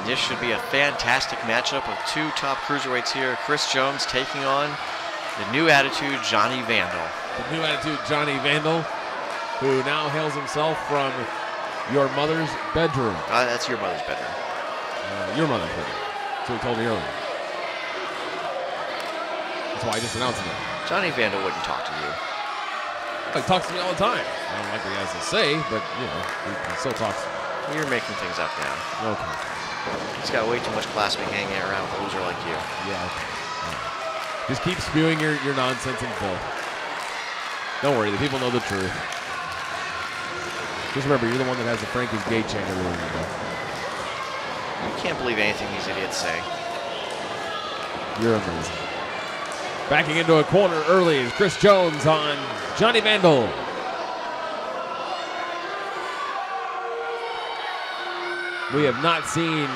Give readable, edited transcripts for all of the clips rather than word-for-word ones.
This should be a fantastic matchup of two top cruiserweights here. Chris Jones taking on the new attitude, Johnny Vandal. The new attitude, Johnny Vandal, who now hails himself from your mother's bedroom. That's your mother's bedroom. Your mother's bedroom. That's what he told me earlier. That's why I just announced it. Johnny Vandal wouldn't talk to you. He talks to me all the time. I don't like what he has to say, but, you know, he still talks to me. You're making things up now. Okay. He's got way too much class to be hanging around with a loser like you. Yeah, okay. Just keep spewing your nonsense and filth. Don't worry, the people know the truth. Just remember, you're the one that has the Frankie's Gate chain everywhere you go. You can't believe anything these idiots say. You're amazing. Backing into a corner early is Chris Jones on Johnny Vandal. We have not seen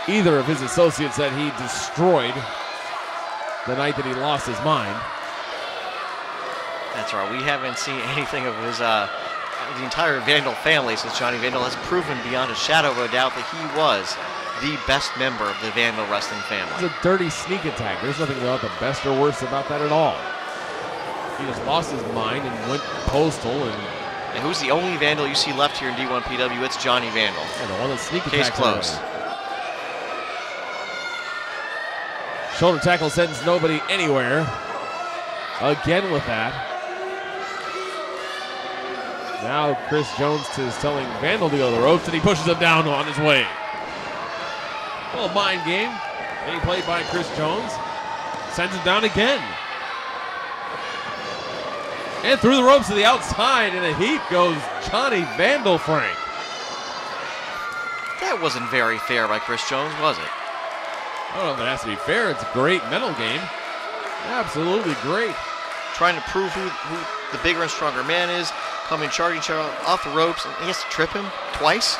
either of his associates that he destroyed the night that he lost his mind. That's right. We haven't seen anything of his the entire Vandal family since Johnny Vandal has proven beyond a shadow of a doubt that he was the best member of the Vandal wrestling family. It's a dirty sneak attack. There's nothing about the best or worst about that at all. He just lost his mind and went postal. And who's the only Vandal you see left here in D1PW? It's Johnny Vandal. Yeah, the one that sneak attacks. Case closed. Shoulder tackle sends nobody anywhere. Again with that. Now Chris Jones is telling Vandal to go to the ropes, and he pushes him down on his way. A little mind game being played by Chris Jones. Sends him down again. And through the ropes to the outside, in a heap goes Johnny Vandal, Frank. That wasn't very fair by Chris Jones, was it? I don't know if it has to be fair. It's a great mental game. Absolutely great. Trying to prove who the bigger and stronger man is, coming charging off the ropes, and he has to trip him twice.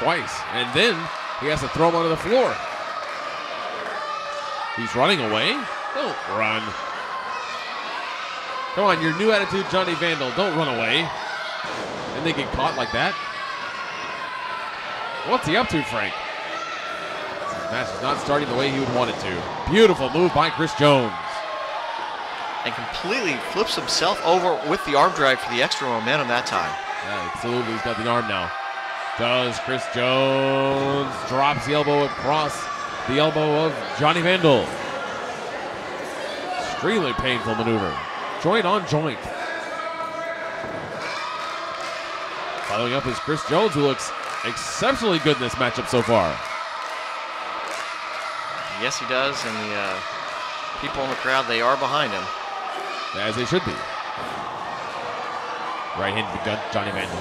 Twice. And then he has to throw him onto the floor. He's running away. Don't run. Come on, your new attitude, Johnny Vandal. Don't run away. And they get caught like that. What's he up to, Frank? This match is not starting the way he would want it to. Beautiful move by Chris Jones. And completely flips himself over with the arm drag for the extra momentum that time. Yeah, absolutely. He's got the arm now. Does Chris Jones. Drops the elbow across the elbow of Johnny Vandal. Extremely painful maneuver. Joint on joint. Following up is Chris Jones, who looks exceptionally good in this matchup so far. Yes, he does, and the people in the crowd, they are behind him. As they should be. Right hand to the gut, Johnny Vandal.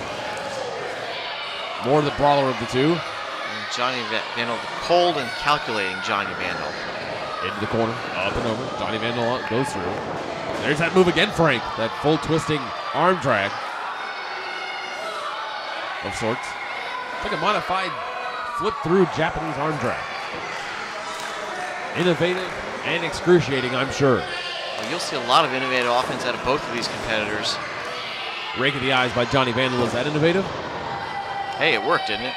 More the brawler of the two. And Johnny Vandal, cold and calculating Johnny Vandal. Into the corner, up and over. Johnny Vandal goes through. There's that move again, Frank. That full twisting arm drag of sorts. It's like a modified flip through Japanese arm drag. Innovative and excruciating, I'm sure. Well, you'll see a lot of innovative offense out of both of these competitors. Rake of the eyes by Johnny Vandal. Is that innovative? Hey, it worked, didn't it?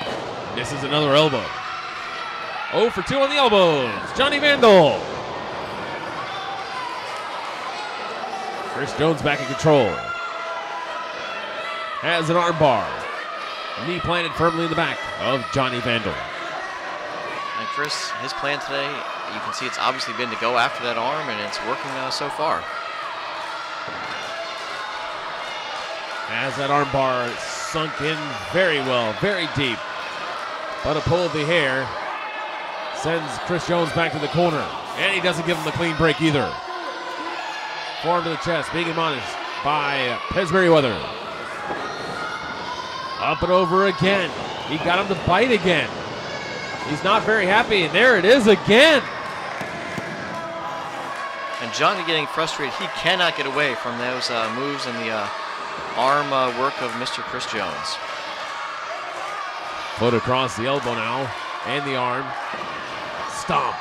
This is another elbow. 0 for 2 on the elbows. Johnny Vandal. Chris Jones back in control. Has an arm bar. Knee planted firmly in the back of Johnny Vandal. And Chris, his plan today, you can see it's obviously been to go after that arm, and it's working so far. As that arm bar sunk in very well, very deep. But a pull of the hair sends Chris Jones back to the corner. And he doesn't give him the clean break either. Forearm to the chest, being admonished by Pez Merriweather. Up and over again. He got him to bite again. He's not very happy, and there it is again. And Johnny getting frustrated. He cannot get away from those moves and the arm work of Mr. Chris Jones. Foot across the elbow now, and the arm. Stomp.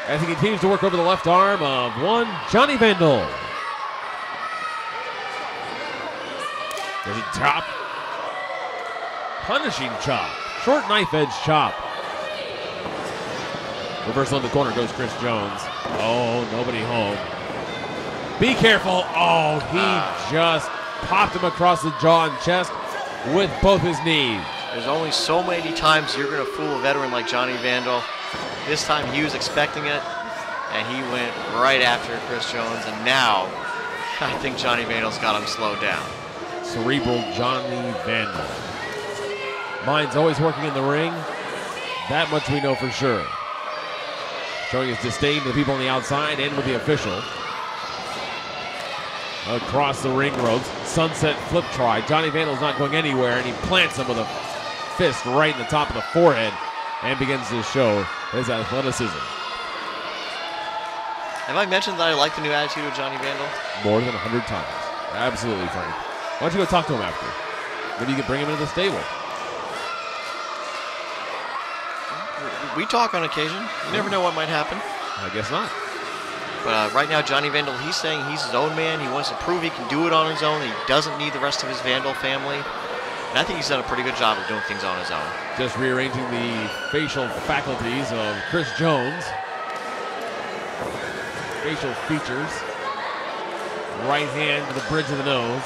As he continues to work over the left arm of one Johnny Vandal. There's a chop. Punishing chop. Short knife edge chop. Reversal in the corner goes Chris Jones. Oh, nobody home. Be careful. Oh, he just popped him across the jaw and chest with both his knees. There's only so many times you're going to fool a veteran like Johnny Vandal. This time he was expecting it, and he went right after Chris Jones, and now I think Johnny Vandal's got him slowed down. Cerebral Johnny Vandal. Mind's always working in the ring. That much we know for sure. Showing his disdain to the people on the outside and with the official. Across the ring ropes, sunset flip try. Johnny Vandal's not going anywhere, and he plants him with a fist right in the top of the forehead and begins to show his athleticism. Have I mentioned that I like the new attitude of Johnny Vandal? More than 100 times. Absolutely, Frank. Why don't you go talk to him after? Maybe you could bring him into the stable. We talk on occasion. You never know what might happen. I guess not. But right now, Johnny Vandal, he's saying he's his own man. He wants to prove he can do it on his own. He doesn't need the rest of his Vandal family. And I think he's done a pretty good job of doing things on his own. Just rearranging the facial faculties of Chris Jones. Facial features. Right hand to the bridge of the nose.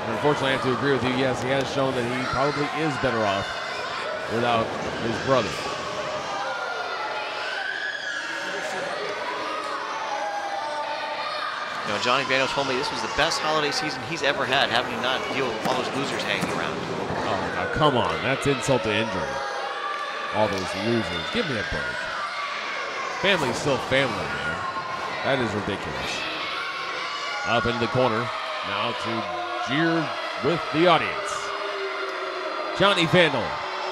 And unfortunately, I have to agree with you. Yes, he has shown that he probably is better off without his brother. You know, Johnny Vandal told me this was the best holiday season he's ever had, having to not deal with all those losers hanging around. Oh, now come on. That's insult to injury. All those losers. Give me a break. Family's still family, man. That is ridiculous. Up into the corner. Now to jeer with the audience. Johnny Vandal.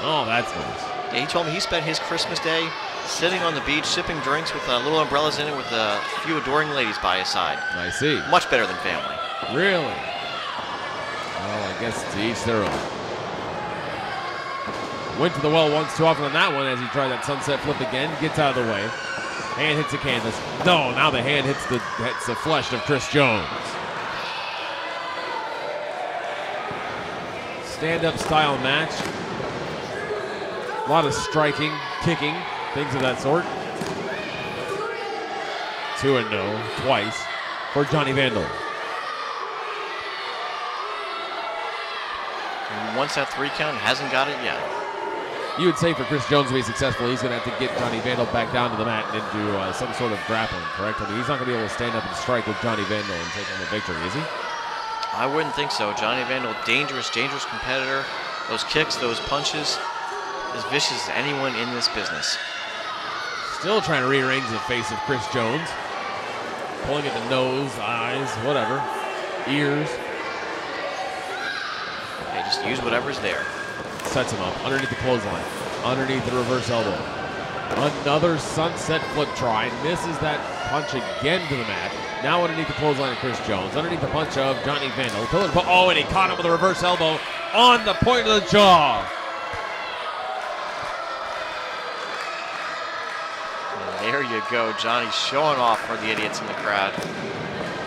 Oh, that's nice. Yeah, he told me he spent his Christmas day sitting on the beach, sipping drinks with little umbrellas in it with a few adoring ladies by his side. I see. Much better than family. Really? Well, I guess to each their own. Went to the well once too often on that one as he tried that sunset flip again. Gets out of the way. Hand hits the canvas. No, now the hand hits the flesh of Chris Jones. Stand-up style match. A lot of striking, kicking, things of that sort. 2-0 twice for Johnny Vandal. And once that 3 count, hasn't got it yet. You would say for Chris Jones to be successful, he's going to have to get Johnny Vandal back down to the mat and into some sort of grappling, correct? I mean, he's not going to be able to stand up and strike with Johnny Vandal and take home a victory, is he? I wouldn't think so. Johnny Vandal, dangerous competitor. Those kicks, those punches, as vicious as anyone in this business. Still trying to rearrange the face of Chris Jones. Pulling at the nose, eyes, whatever. Ears. They just use whatever's there. Sets him up underneath the clothesline. Underneath the reverse elbow. Another sunset flip try. Misses that punch again to the mat. Now underneath the clothesline of Chris Jones. Underneath the punch of Johnny Vandal. Oh, and he caught him with a reverse elbow on the point of the jaw. There you go, Johnny showing off for the idiots in the crowd.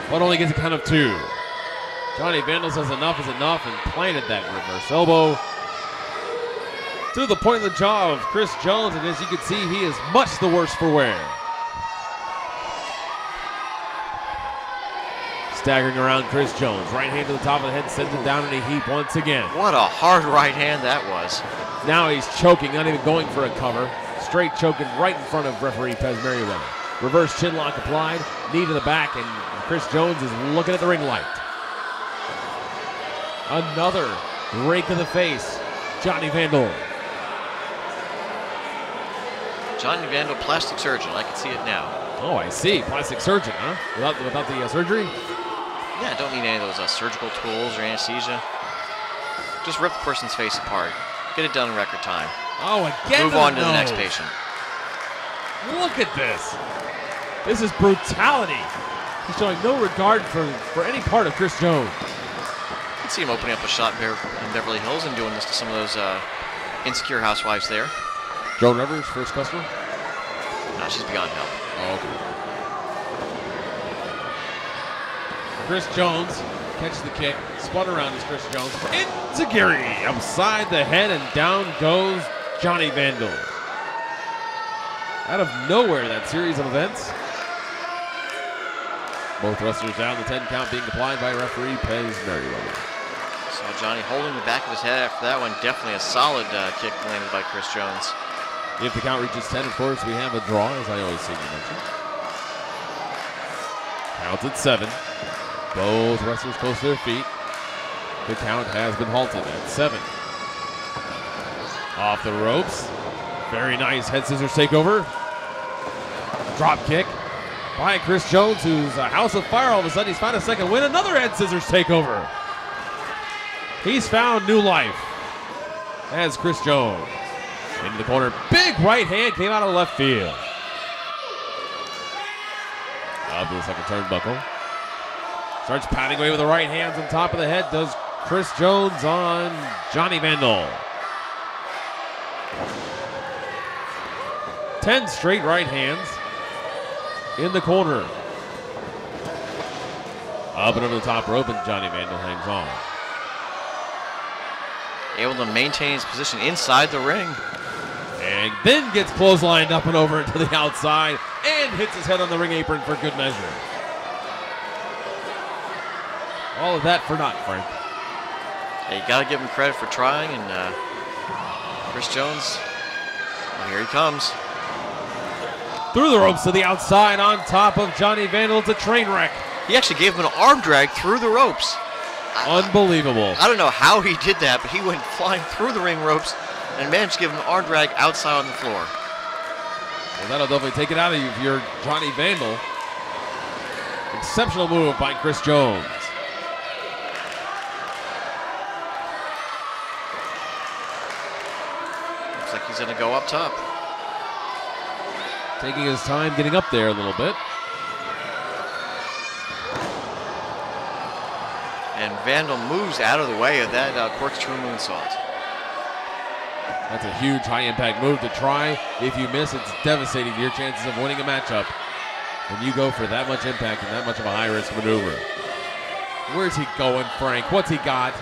But only gets a count of 2. Johnny Vandal says enough is enough and planted that reverse elbow to the point of the jaw of Chris Jones, and as you can see, he is much the worse for wear. Staggering around Chris Jones. Right hand to the top of the head, sends him down in a heap once again. What a hard right hand that was. Now he's choking, not even going for a cover. Straight choking right in front of referee Pez Merriweather. Reverse chin lock applied, knee to the back, and Chris Jones is looking at the ring light. Another rake of the face. Johnny Vandal. Johnny Vandal, plastic surgeon. I can see it now. Oh, I see. Plastic surgeon, huh? Without the surgery? Yeah, don't need any of those surgical tools or anesthesia. Just rip the person's face apart. Get it done in record time. Oh, again. Move on to the next patient. Look at this. This is brutality. He's showing no regard for any part of Chris Jones. You can see him opening up a shop in Beverly Hills and doing this to some of those insecure housewives there. Joan Rivers, first customer? No, she's beyond help. Oh, okay. Chris Jones catches the kick. Spun around is Chris Jones. Enziguri outside the head, and down goes Johnny Vandal. Out of nowhere, that series of events. Both wrestlers down, the 10 count being applied by referee Pez Merriweather. Saw Johnny holding the back of his head after that one. Definitely a solid kick landed by Chris Jones. If the count reaches 10, of course, we have a draw, as I always seem to mention. Count at 7. Both wrestlers close to their feet. The count has been halted at 7. Off the ropes. Very nice head scissors takeover. Drop kick by Chris Jones, who's a house of fire. All of a sudden, he's found a second win. Another head scissors takeover. He's found new life as Chris Jones. In the corner, big right hand came out of left field. Up to the second turnbuckle. Starts patting away with the right hands on top of the head. Does Chris Jones on Johnny Vandal. 10 straight right hands in the corner. Up and over the top rope, and Johnny Vandal hangs on. Able to maintain his position inside the ring. And then gets clotheslined up and over to the outside and hits his head on the ring apron for good measure. All of that for naught, Frank. Hey, you got to give him credit for trying, and Chris Jones, well, here he comes. Through the ropes to the outside on top of Johnny Vandal. It's a train wreck. He actually gave him an arm drag through the ropes. Unbelievable. I don't know how he did that, but he went flying through the ring ropes and managed to give him an arm drag outside on the floor. Well, that'll definitely take it out of you if you're Johnny Vandal. Exceptional move by Chris Jones. Looks like he's going to go up top. Taking his time getting up there a little bit. And Vandal moves out of the way of that corkscrew moonsault. That's a huge high-impact move to try. If you miss, it's devastating to your chances of winning a matchup when you go for that much impact and that much of a high-risk maneuver. Where's he going, Frank? What's he got?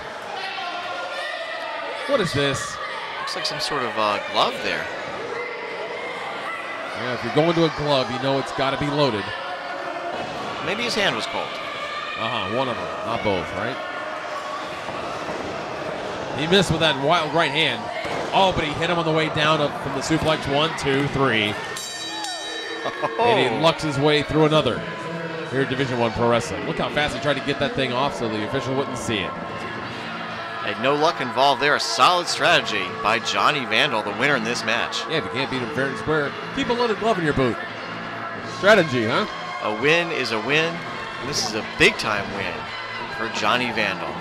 What is this? Looks like some sort of glove there. Yeah, if you're going to a glove, you know it's got to be loaded. Maybe his hand was cold. One of them, not both, right? He missed with that wild right hand. Oh, but he hit him on the way down from the suplex. 1, 2, 3. Oh. And he lucks his way through another here at Division I Pro Wrestling. Look how fast he tried to get that thing off so the official wouldn't see it. Had no luck involved there. A solid strategy by Johnny Vandal, the winner in this match. Yeah, if you can't beat him fair and square, keep a loaded glove in your boot. Strategy, huh? A win is a win. This is a big-time win for Johnny Vandal.